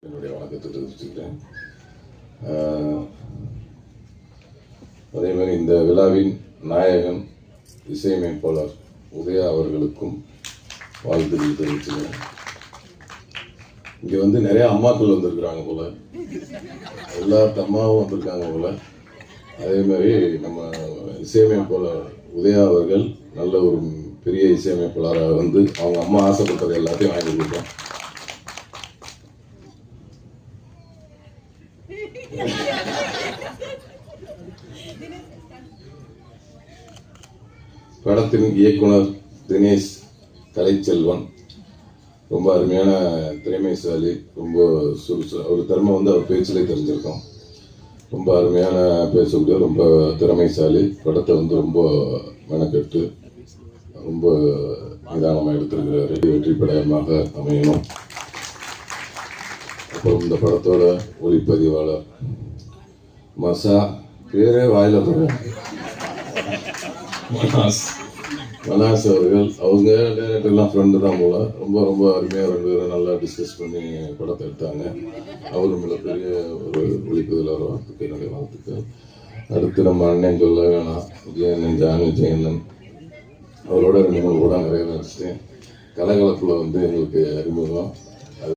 என்னுடைய வணக்கத்தை தெரிவிச்சுக்கிறேன். அதே மாதிரி இந்த விழாவின் நாயகன் இசையமைப்பாளர் உதயா அவர்களுக்கும் வாழ்த்துக்கள் தெரிவிச்சுக்கிறேன். இங்கே வந்து நிறைய அம்மாக்கள் வந்திருக்கிறாங்க போல, எல்லா அம்மாவும் வந்திருக்காங்க போல. அதே மாதிரி நம்ம இசையமைப்பாளர் உதயா அவர்கள் நல்ல ஒரு பெரிய இசையமைப்பாளராக வந்து அவங்க அம்மா ஆசைப்பட்டது எல்லாத்தையும் வாங்கி கொடுத்தோம். படத்தின் இயக்குனர் தினேஷ் கலைச்செல்வன் ரொம்ப அருமையான திறமைசாலி. ரொம்ப ஒரு திறமை வந்து அவர் பேச்சிலே தெரிஞ்சிருக்கோம். ரொம்ப அருமையான பேசக்கூடிய ரொம்ப திறமைசாலி. படத்தை வந்து ரொம்ப மெனக்கெட்டு ரொம்ப நிதானமாக எடுத்திருக்கிறாரு. வெற்றி படமாக அமையணும். அப்புறம் இந்த படத்தோட ஒளிப்பதிவாளர் மசா, பேரே வாயில மனாஸ் அவர்கள், அவங்க டேரக்டர்லாம் ஃப்ரெண்டு தான் போல. ரொம்ப ரொம்ப அருமையாக ரெண்டு பேரும் நல்லா டிஸ்கஸ் பண்ணி படத்தை எடுத்தாங்க. அவரும் மிகப்பெரிய ஒரு ஒளிப்பதிவாளர் வாழ்த்துக்கு என்னுடைய வாழ்த்துக்கள். அடுத்து நம்ம அண்ணன் சொல்ல வேணாம், விஜயண்ணன் ஜானு ஜெயண்ணன் அவரோட 2-3 படம் நிறைய நடிச்சிட்டேன். கலகலப்பில் வந்து எங்களுக்கு அறிமுகம்.